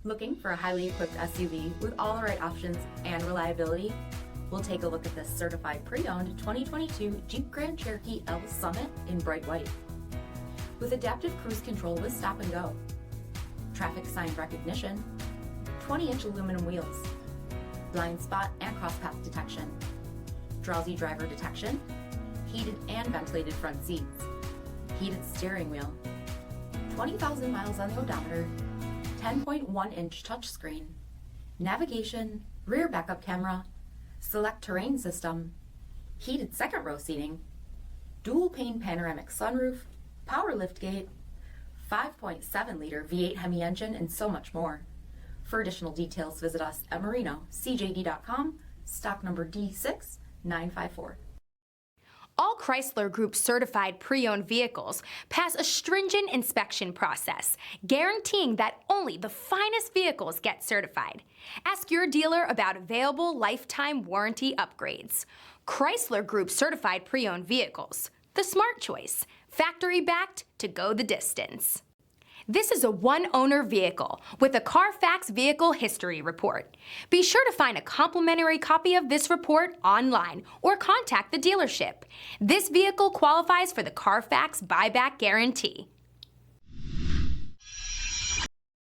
Looking for a highly equipped SUV with all the right options and reliability? We'll take a look at this certified pre-owned 2022 Jeep Grand Cherokee L Summit in bright white. With adaptive cruise control with stop and go, traffic sign recognition, 20-inch aluminum wheels, blind spot and cross path detection, drowsy driver detection, heated and ventilated front seats, heated steering wheel, 20,000 miles on the odometer, 10.1-inch touchscreen, navigation, rear backup camera, select terrain system, heated second row seating, dual pane panoramic sunroof, power liftgate, 5.7-liter V8 HEMI engine, and so much more. For additional details, visit us at marinocjd.com, stock number D6954. All Chrysler Group certified pre-owned vehicles pass a stringent inspection process, guaranteeing that only the finest vehicles get certified. Ask your dealer about available lifetime warranty upgrades. Chrysler Group certified pre-owned vehicles, the smart choice, factory backed to go the distance. This is a one-owner vehicle with a CARFAX Vehicle History Report. Be sure to find a complimentary copy of this report online or contact the dealership. This vehicle qualifies for the CARFAX Buyback Guarantee.